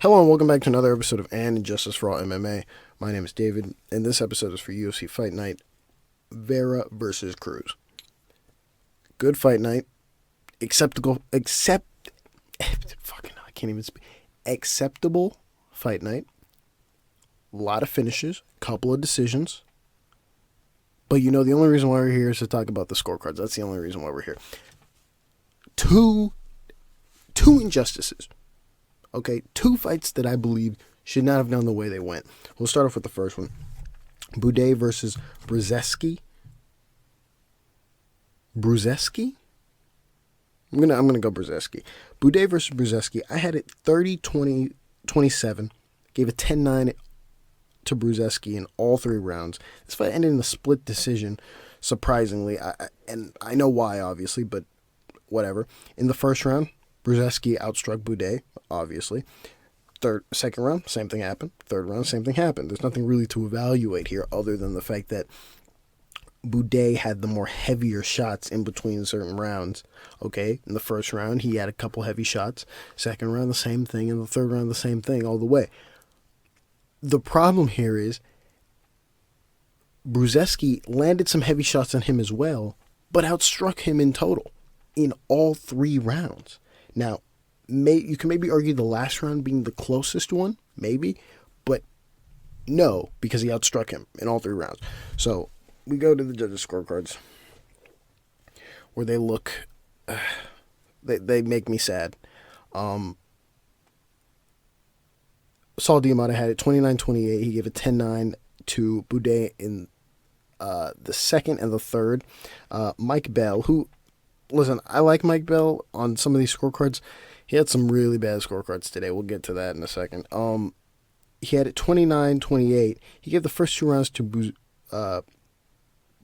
Hello and welcome back to another episode of Injustice For All MMA. My name is David, and this episode is for UFC Fight Night, Vera versus Cruz. Good fight night. Acceptable fight night. A lot of finishes, couple of decisions. But the only reason why we're here is to talk about the scorecards. That's the only reason why we're here. Two injustices. Okay, two fights that I believe should not have gone the way they went. We'll start off with the first one. Buday versus Brzeski. Brzeski? I'm gonna go Brzeski. Buday versus Brzeski. I had it 30-20-27. Gave a 10-9 to Brzeski in all three rounds. This fight ended in a split decision, surprisingly. I know why, obviously, but whatever. In the first round, Brzeski outstruck Buday, obviously. Second round, same thing happened. Third round, same thing happened. There's nothing really to evaluate here other than the fact that Buday had the more heavier shots in between certain rounds. Okay, in the first round, he had a couple heavy shots. Second round, the same thing. And the third round, the same thing all the way. The problem here is Brzeski landed some heavy shots on him as well, but outstruck him in total in all three rounds. Now, you can maybe argue the last round being the closest one, maybe, but no, because he outstruck him in all three rounds. So we go to the judges' scorecards, where they look, they make me sad. Saul D'Amato had it 29-28. He gave a 10-9 to Buday in the second and the third. Mike Bell, who, listen, I like Mike Bell on some of these scorecards. He had some really bad scorecards today. We'll get to that in a second. He had it 29-28. He gave the first two rounds to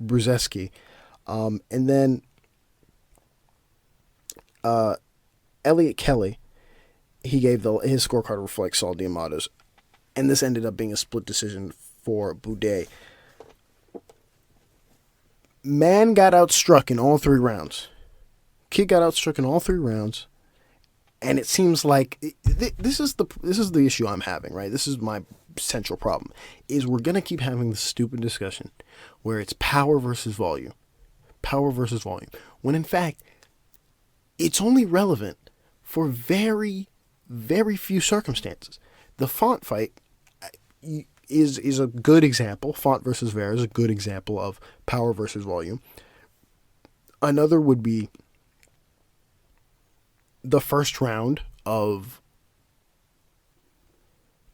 Brzeski. And then Elliot Kelly, he gave his scorecard reflects Saul D'Amato's. And this ended up being a split decision for Buday. Man got outstruck in all three rounds. Kid got outstruck in all three rounds. And it seems like this is the issue I'm having, right? This is my central problem, is we're going to keep having this stupid discussion where it's power versus volume. Power versus volume. When in fact, it's only relevant for very, very few circumstances. The Font fight is a good example. Font versus Vera is a good example of power versus volume. Another would be the first round of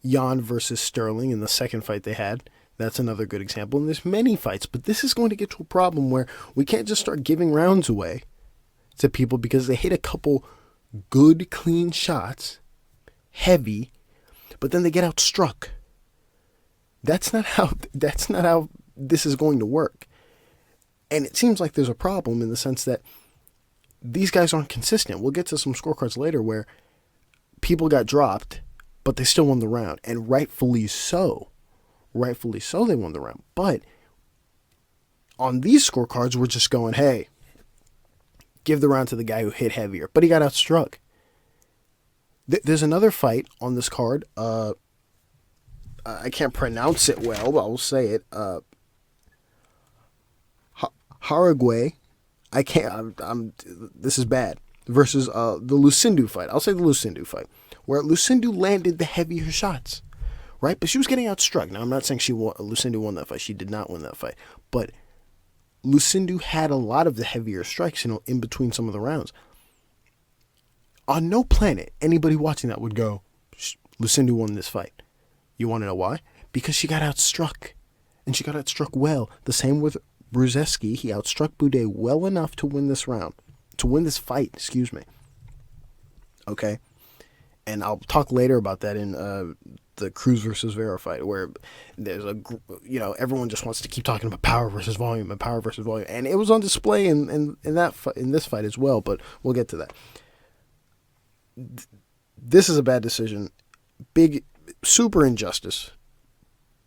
Jan versus Sterling in the second fight they had. That's another good example. And there's many fights, but this is going to get to a problem where we can't just start giving rounds away to people because they hit a couple good, clean shots, heavy, but then they get outstruck. That's not how this is going to work. And it seems like there's a problem in the sense that these guys aren't consistent. We'll get to some scorecards later where people got dropped, but they still won the round. And rightfully so. Rightfully so they won the round. But on these scorecards, we're just going, hey, give the round to the guy who hit heavier. But he got outstruck. There's another fight on this card. I can't pronounce it well, but I'll say it. Jauregui, I can't. This is bad. Versus the Lucindo fight. I'll say the Lucindo fight, where Lucindo landed the heavier shots, right? But she was getting outstruck. Now I'm not saying Lucindo won that fight. She did not win that fight, but Lucindo had a lot of the heavier strikes, in between some of the rounds. On no planet, anybody watching that would go, Lucindo won this fight. You want to know why? Because she got outstruck, and she got outstruck well. The same with Brzeski. He outstruck Buday well enough to win this round. To win this fight, excuse me. Okay? And I'll talk later about that in the Cruz versus Vera fight, where there's everyone just wants to keep talking about power versus volume and power versus volume. And it was on display in this fight as well, but we'll get to that. This is a bad decision. Big, super injustice.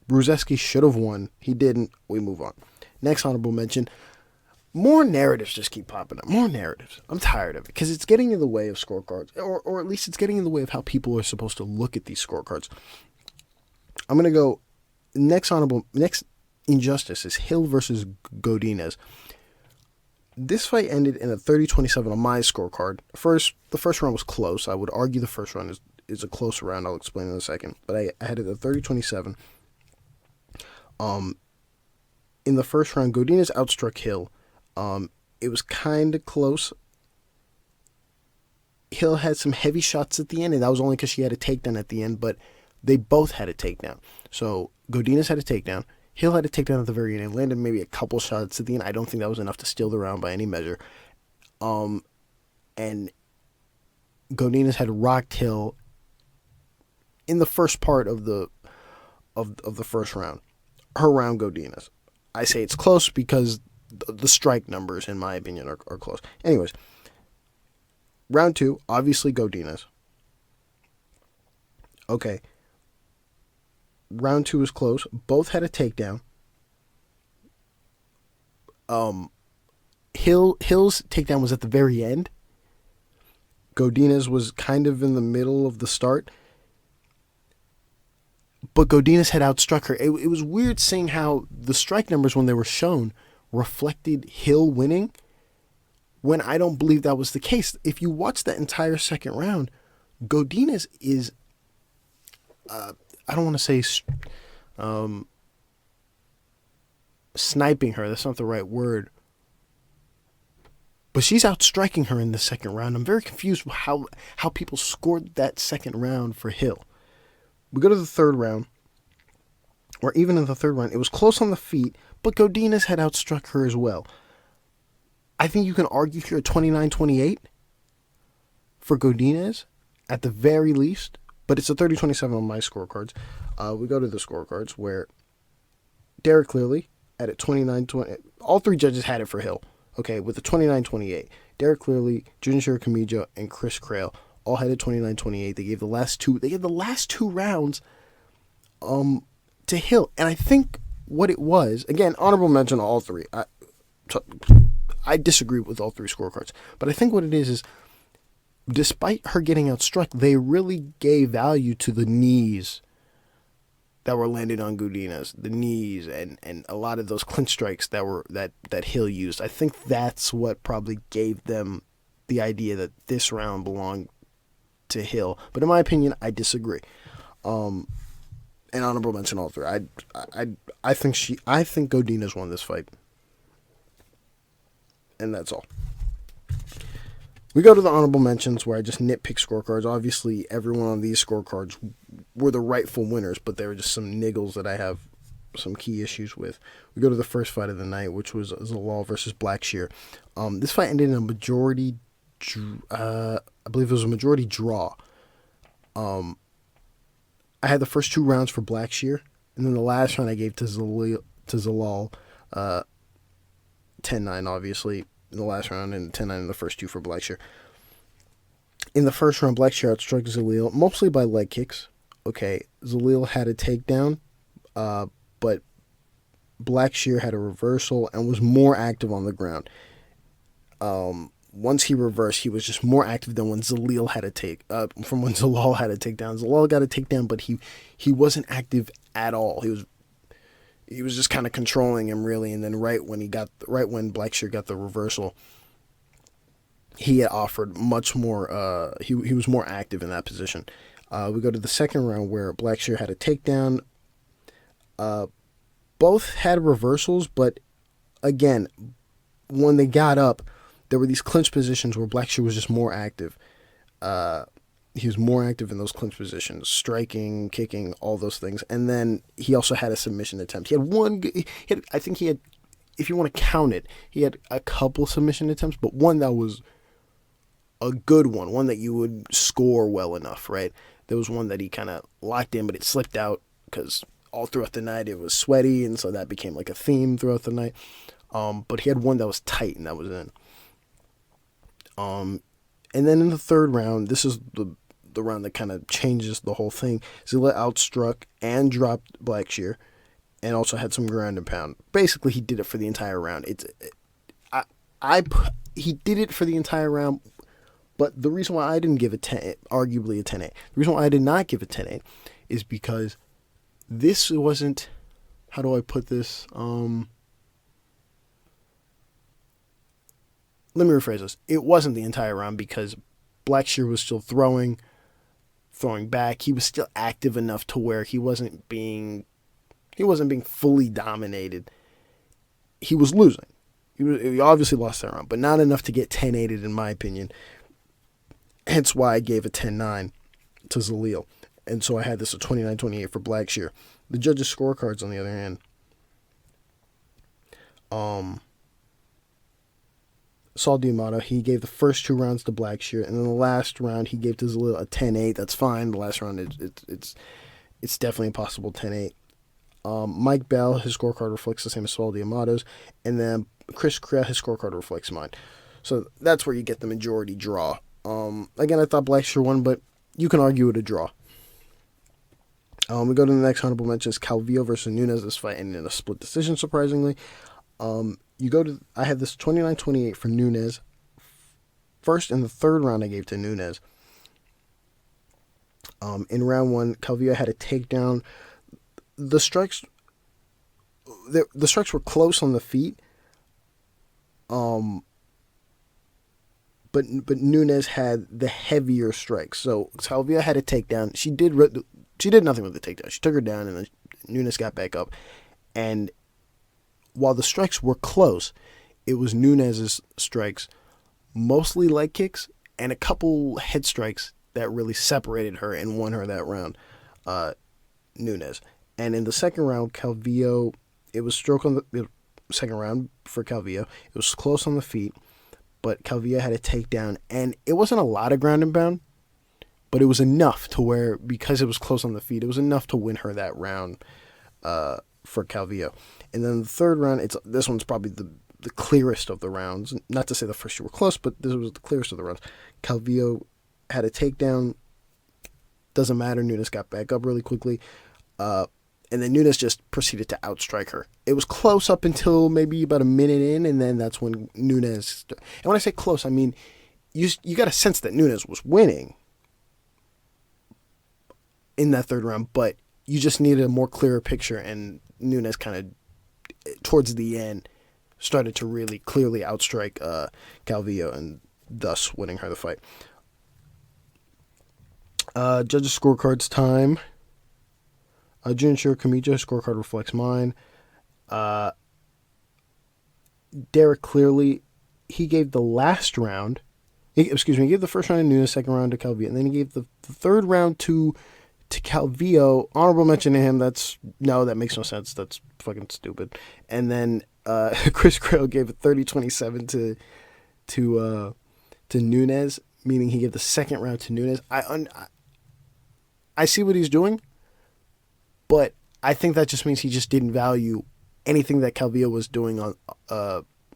Brzeski should have won. He didn't. We move on. Next honorable mention, more narratives just keep popping up. More narratives. I'm tired of it because it's getting in the way of scorecards, or at least it's getting in the way of how people are supposed to look at these scorecards. I'm gonna go next injustice is Hill versus Godinez. This fight ended in a 30-27 on my scorecard. The first round was close. I would argue the first round is a close round. I'll explain in a second. But I had it at 30-27. In the first round, Godinez outstruck Hill. It was kind of close. Hill had some heavy shots at the end, and that was only because she had a takedown at the end, but they both had a takedown. So Godinez had a takedown. Hill had a takedown at the very end and landed maybe a couple shots at the end. I don't think that was enough to steal the round by any measure. And Godinez had rocked Hill in the first part of the first round. Her round, Godinez. I say it's close because the strike numbers, in my opinion, are close. Anyways, round 2, obviously Godinez. Okay. Round 2 was close. Both had a takedown. Hill's takedown was at the very end. Godinez was kind of in the middle of the start. But Godinez had outstruck her. It was weird seeing how the strike numbers, when they were shown, reflected Hill winning, when I don't believe that was the case. If you watch that entire second round, Godinez is... I don't want to say sniping her. That's not the right word. But she's outstriking her in the second round. I'm very confused with how people scored that second round for Hill. We go to the third round, or even in the third round, it was close on the feet, but Godinez had outstruck her as well. I think you can argue here at 29-28 for Godinez, at the very least. But it's a 30-27 on my scorecards. We go to the scorecards where Derek Clearly had it 29-20. All three judges had it for Hill. Okay, with the 29-28. Derek Clearly, Junichiro Kamijo, and Chris Crail all had it 29-28. They gave the last two rounds to Hill. And I think what it was, again, honorable mention to all three. I disagree with all three scorecards. But I think what it is despite her getting outstruck, they really gave value to the knees that were landed on Godinez, the knees and a lot of those clinch strikes that Hill used. I think that's what probably gave them the idea that this round belonged to Hill. But in my opinion, I disagree. And honorable mention all three. I think Godinez won this fight. And that's all. We go to the honorable mentions where I just nitpick scorecards. Obviously, everyone on these scorecards were the rightful winners, but there were just some niggles that I have some key issues with. We go to the first fight of the night, which was Zalal versus Blackshear. This fight ended in a majority, I believe it was a majority draw. I had the first two rounds for Blackshear, and then the last round I gave to Zalal 10-9, obviously. In the last round, and 10-9 in the first two for Blackshear. In the first round, Blackshear outstruck Zalal, mostly by leg kicks. Okay, Zalal had a takedown, but Blackshear had a reversal and was more active on the ground. Once he reversed, he was just more active than when Zalal had a Zalal had a takedown. Zalal got a takedown, but he wasn't active at all. He was just kind of controlling him, really, and then right when Blackshear got the reversal, he had offered much more. He was more active in that position. We go to the second round where Blackshear had a takedown. Both had reversals, but again, when they got up, there were these clinch positions where Blackshear was just more active. He was more active in those clinch positions, striking, kicking, all those things. And then he also had a submission attempt. I think he had, if you want to count it, he had a couple submission attempts, but one that was a good one that you would score well enough, right? There was one that he kind of locked in, but it slipped out because all throughout the night it was sweaty, and so that became like a theme throughout the night. But he had one that was tight, and that was in. And then in the third round, this is the round that kind of changes the whole thing. Zilla outstruck and dropped Blackshear, and also had some ground and pound. Basically, he did it for the entire round. he did it for the entire round, but the reason why I didn't give it 10, arguably a 10-8, the reason why I did not give it 10-8 is because this wasn't, how do I put this? Let me rephrase this. It wasn't the entire round because Blackshear was still throwing back. He was still active enough to where he wasn't being fully dominated. He was losing. He obviously lost that round, but not enough to get 10-8'd in my opinion. Hence why I gave a 10-9 to Zalal. And so I had this a 29-28 for Blackshear. The judges' scorecards, on the other hand, Saul D'Amato, he gave the first 2 rounds to Blackshear, and then the last round he gave to Zalal a 10-8. That's fine. The last round, it's definitely a possible 10-8. Mike Bell, his scorecard reflects the same as Saul D'Amato's, and then Chris Crail, his scorecard reflects mine. So that's where you get the majority draw. Again, I thought Blackshear won, but you can argue it a draw. We go to the next honorable mentions. Calvillo versus Nunes. This fight ended in a split decision, surprisingly. I had this 29-28 for Nunes. First and the third round I gave to Nunes. In round 1, Calvillo had a takedown. The strikes were close on the feet. But Nunes had the heavier strikes. So Calvillo had a takedown. She did nothing with the takedown. She took her down, and then Nunes got back up. And while the strikes were close, it was Nunes' strikes, mostly leg kicks, and a couple head strikes that really separated her and won her that round, Nunes. And in the second round, Calvillo, it was stroke on the second round for Calvillo. It was close on the feet, but Calvillo had a takedown, and it wasn't a lot of ground and pound, but it was enough to where, because it was close on the feet, it was enough to win her that round for Calvillo. And then the third round, this one's probably the clearest of the rounds. Not to say the first 2 were close, but this was the clearest of the rounds. Calvillo had a takedown. Doesn't matter. Nunes got back up really quickly. And then Nunes just proceeded to outstrike her. It was close up until maybe about a minute in, and then that's when Nunes... And when I say close, I mean, you got a sense that Nunes was winning in that third round, but you just needed a more clearer picture, and Nunes kind of, towards the end, started to really clearly outstrike Calvillo, and thus winning her the fight. Judges' scorecards time. Junichiro Kamijo, scorecard reflects mine. Derek Clearly, he gave the last round, he gave the first round to Nunes, second round to Calvillo, and then he gave the third round to Calvillo. Honorable mention to him. That makes no sense. That's fucking stupid. And then Chris Crail gave a 30-27 to Nunes, meaning he gave the second round to Nunes. I see what he's doing, but I think that just means he just didn't value anything that Calvillo was doing on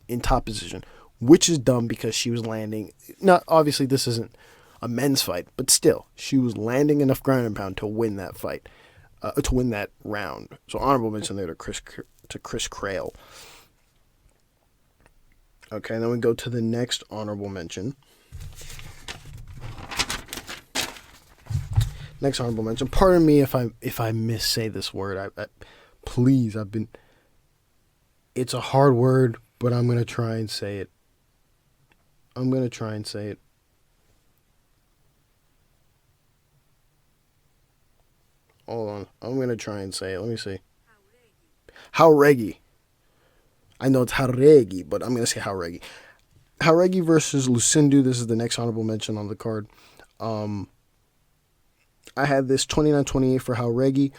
in top position, which is dumb because she was landing. Not obviously this isn't a men's fight, but still, she was landing enough ground and pound to win that fight, to win that round. So honorable mention there to Chris Crail. Okay, then we go to the next honorable mention. Next honorable mention. Pardon me if I missay this word. Please, it's a hard word, but I'm gonna try and say it. Hold on. I'm going to try and say it. Let me see. Jauregui. I know it's Jauregui, but I'm going to say Jauregui. Jauregui versus Lucindo. This is the next honorable mention on the card. I had this 29-28 for Jauregui.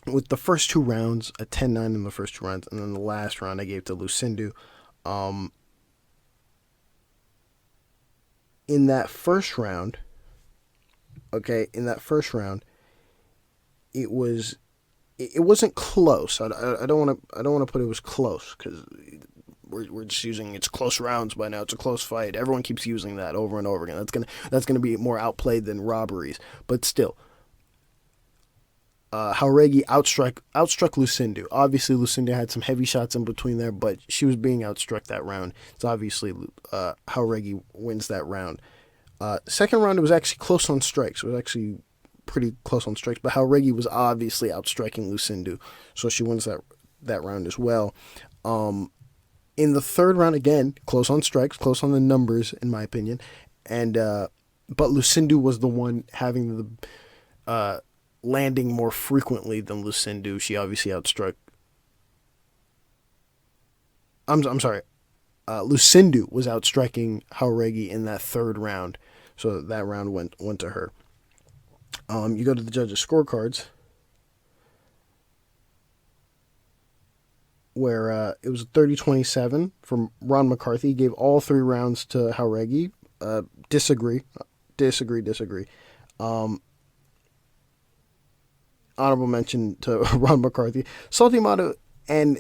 With the first 2 rounds, a 10-9 in the first 2 rounds, and then the last round I gave to Lucindo. In that first round, it wasn't close. I don't want to put it was close because we're just using it's close rounds by now. It's a close fight. Everyone keeps using that over and over again. That's gonna be more outplayed than robberies, but still. Jauregui outstruck Lucindo. Obviously, Lucindo had some heavy shots in between there, but she was being outstruck that round. So obviously, Jauregui wins that round. Second round, it was actually close on strikes. It was actually pretty close on strikes, but Jauregui was obviously outstriking Lucindo, so she wins that round as well. In the third round, again, close on strikes, close on the numbers, in my opinion, and but Lucindo was the one having the landing more frequently than Lucindo. She obviously outstruck. I'm sorry. Lucindo was outstriking Jauregui in that third round, so that round went to her. You go to the judges' scorecards, where it was 30-27 from Ron McCarthy. He gave all 3 rounds to Jauregui. Disagree. Honorable mention to Ron McCarthy. Salty Amato and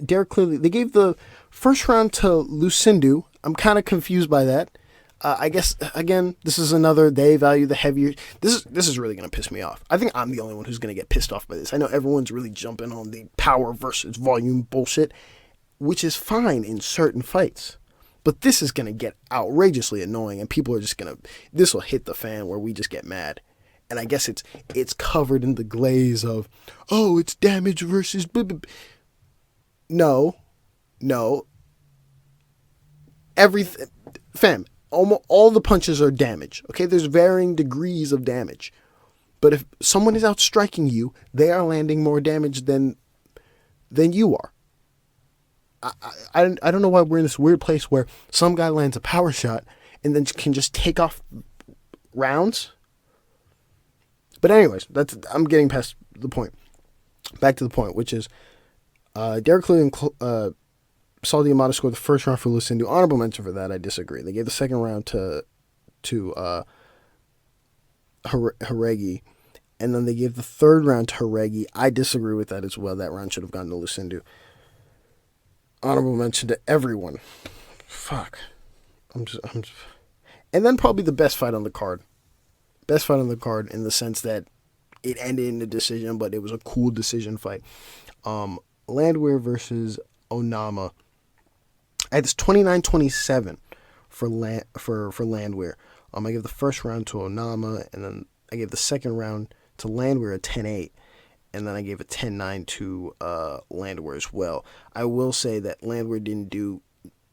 Derek Clearly, they gave the first round to Lucindo. I'm kind of confused by that. I guess, again, this is another, they value the heavier. This is really going to piss me off. I think I'm the only one who's going to get pissed off by this. I know everyone's really jumping on the power versus volume bullshit, which is fine in certain fights. But this is going to get outrageously annoying, and people are just going to, this will hit the fan where we just get mad. And I guess it's covered in the glaze of, oh, it's damage versus... No. Everything... Fam, almost all the punches are damage. Okay, there's varying degrees of damage. But if someone is outstriking you, they are landing more damage than you are. I don't know why we're in this weird place where some guy lands a power shot and then can just take off rounds. But anyways, I'm getting past the point. Back to the point, which is Derek Cleary and Saldi Amato scored the first round for Lucindo. Honorable mention for that, I disagree. They gave the second round to Jauregui, and then they gave the third round to Jauregui. I disagree with that as well. That round should have gone to Lucindo. Honorable mention to everyone. Fuck. I'm just... And then probably the best fight on the card. Best fight on the card in the sense that it ended in a decision, but it was a cool decision fight. Landwehr versus Onama. I had this 29-27 for Landwehr. I gave the first round to Onama, and then I gave the second round to Landwehr a 10-8, and then I gave a 10-9 to Landwehr as well. I will say that Landwehr didn't do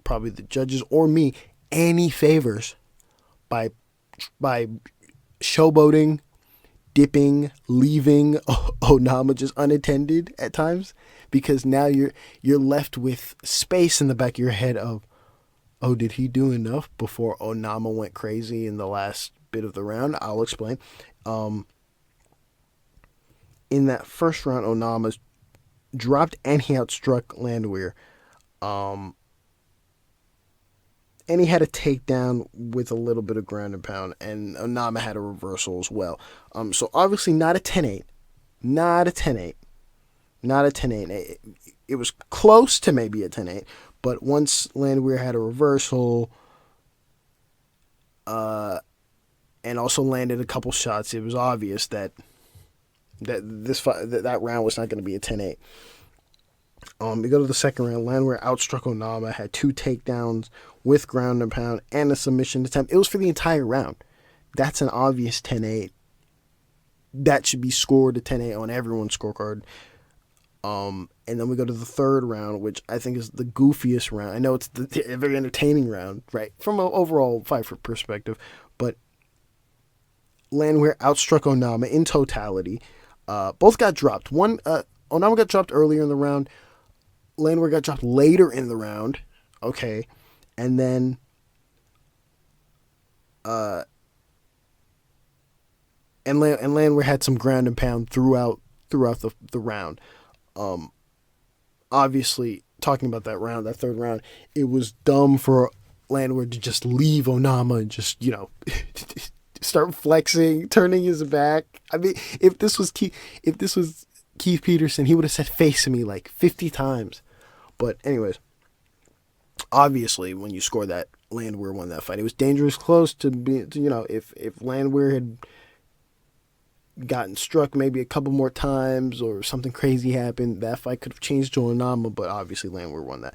probably the judges or me any favors by showboating, dipping, leaving Onama just unattended at times, because now you're left with space in the back of your head of, oh, did he do enough before Onama went crazy in the last bit of the round? I'll explain. In that first round, Onama dropped and he outstruck Landwehr. And he had a takedown with a little bit of ground and pound, and Onama had a reversal as well. So obviously not a 10-8. Not a 10-8. It was close to maybe a 10-8, but once Landwehr had a reversal, and also landed a couple shots, it was obvious that that round was not going to be a 10-8. We go to the second round. Landwehr outstruck Onama, had 2 takedowns with ground and pound and a submission attempt. It was for the entire round. That's an obvious 10-8. That should be scored a 10-8 on everyone's scorecard. And then we go to the third round, which I think is the goofiest round. I know it's a very entertaining round, right, from an overall fight perspective, but Landwehr outstruck Onama in totality. Both got dropped. Onama got dropped earlier in the round. Landwehr got dropped later in the round. Okay. And then and Landwehr had some ground and pound throughout the round. Obviously, talking about that third round, it was dumb for Landwehr to just leave Onama and just, start flexing, turning his back. I mean, if this was Keith Peterson, he would have said face me like 50 times. But anyways, obviously when you score that, Landwehr won that fight. It was dangerous close to be, if Landwehr had gotten struck maybe a couple more times or something crazy happened, that fight could have changed to Onama, but obviously Landwehr won that.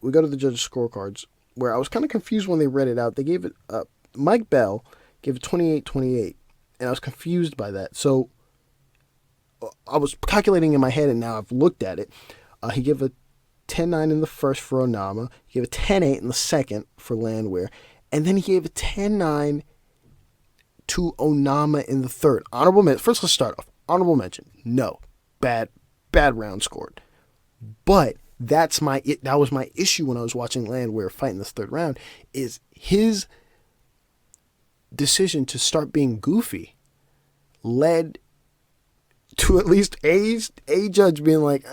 We go to the judges' scorecards, where I was kind of confused when they read it out. They gave it, Mike Bell gave it 28-28, and I was confused by that. So I was calculating in my head, and now I've looked at it. He gave a 10-9 in the first for Onama. He gave a 10-8 in the second for Landwehr. And then he gave a 10-9 to Onama in the third. Honorable mention. First, let's start off. Honorable mention. No. Bad round scored. But that was my issue when I was watching Landwehr fight in this third round, is his decision to start being goofy led to at least a judge being like,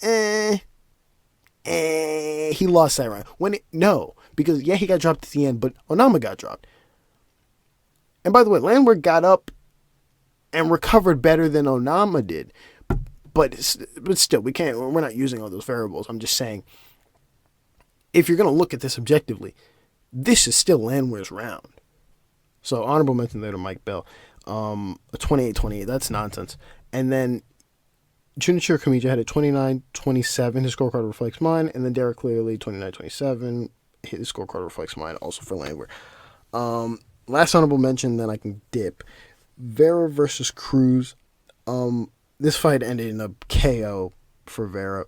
he lost that round. No, because he got dropped at the end, but Onama got dropped. And by the way, Landwehr got up and recovered better than Onama did. But still, we're not using all those variables. I'm just saying, if you're going to look at this objectively, this is still Landwehr's round. So honorable mention there to Mike Bell. A 28-28, that's nonsense. And then Junichiro Kamiya had a 29-27. His scorecard reflects mine. And then Derek Clearly, 29-27. His scorecard reflects mine, also for Landwehr. Last honorable mention, then I can dip. Vera versus Cruz. This fight ended in a KO for Vera.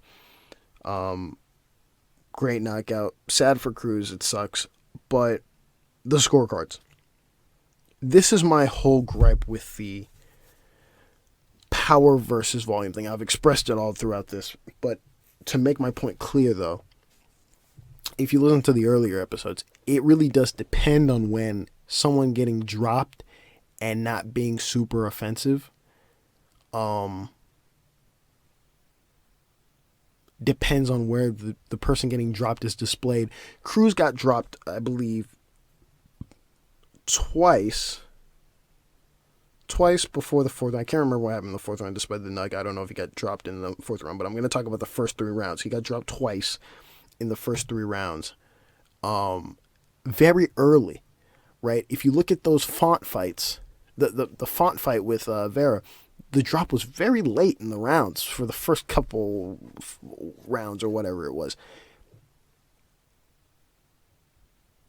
Great knockout. Sad for Cruz, it sucks. But the scorecards. This is my whole gripe with the power versus volume thing. I've expressed it all throughout this. But to make my point clear, though, if you listen to the earlier episodes, it really does depend on when someone getting dropped and not being super offensive depends on where the person getting dropped is displayed. Cruz got dropped, I believe, twice before the fourth. I can't remember what happened in the fourth round despite the nug. I don't know if he got dropped in the fourth round, but I'm going to talk about the first three rounds. He got dropped twice in the first three rounds. Very early, right? If you look at those Font fights, the Font fight with Vera, the drop was very late in the rounds for the first couple rounds or whatever it was.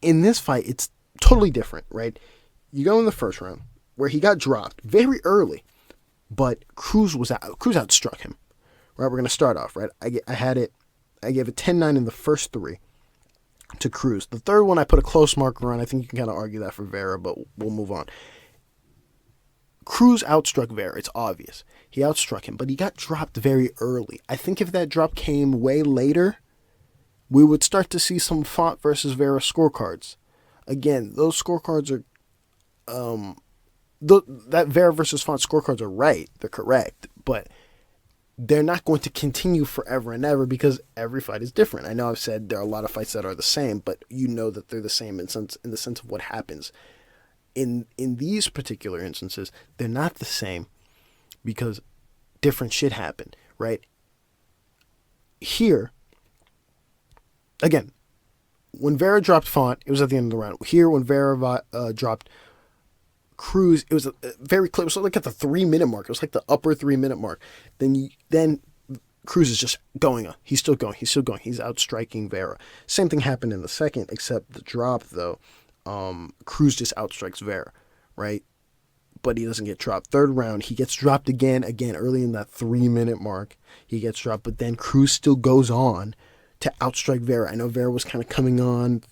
In this fight, it's totally different, right? You go in the first round where he got dropped very early, but Cruz outstruck him. Right, we're going to start off, right? I gave a 10-9 in the first three to Cruz. The third one I put a close marker on. I think you can kind of argue that for Vera, but we'll move on. Cruz outstruck Vera. It's obvious. He outstruck him, but he got dropped very early. I think if that drop came way later, we would start to see some Font versus Vera scorecards. Again, those scorecards are, that Vera versus Font scorecards are right. They're correct, but they're not going to continue forever and ever because every fight is different. I know I've said there are a lot of fights that are the same, but you know that they're the same in the sense of what happens. In these particular instances, they're not the same because different shit happened, right? Here, again, when Vera dropped Font, it was at the end of the round. Here, when Vera dropped Cruz, it was very close. It was like at the 3-minute mark. It was like the upper 3-minute mark. Then Cruz is just going on. He's still going. He's outstriking Vera. Same thing happened in the second, except the drop, though. Cruz just outstrikes Vera, right? But he doesn't get dropped. Third round, he gets dropped again early in that 3-minute mark. He gets dropped, but then Cruz still goes on to outstrike Vera. I know Vera was kind of coming on,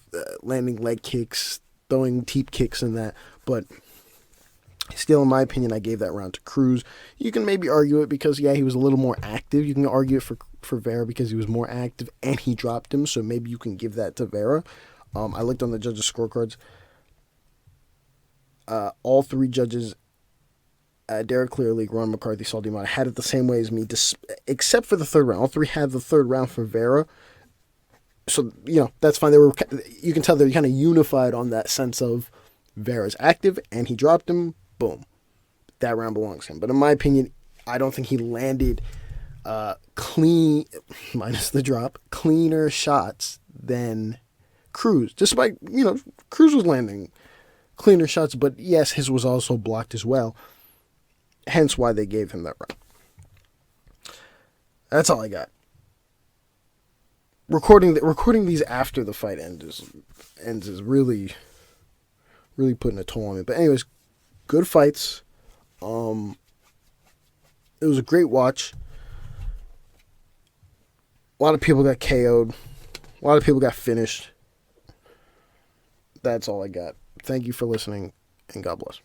landing leg kicks, throwing teep kicks and that, but still, in my opinion, I gave that round to Cruz. You can maybe argue it because, he was a little more active. You can argue it for Vera because he was more active and he dropped him, so maybe you can give that to Vera. I looked on the judges' scorecards. All three judges, Derek Clearly, Ron McCarthy, Saul Dimata, had it the same way as me, except for the third round. All three had the third round for Vera. So, that's fine. You can tell they're kind of unified on that sense of Vera's active and he dropped him. Boom. That round belongs to him. But in my opinion, I don't think he landed clean, minus the drop, cleaner shots than Cruz. Despite, Cruz was landing cleaner shots, but yes, his was also blocked as well. Hence why they gave him that round. That's all I got. Recording these after the fight ends is really putting a toll on me. But anyways, good fights. It was a great watch. A lot of people got KO'd. A lot of people got finished. That's all I got. Thank you for listening, and God bless.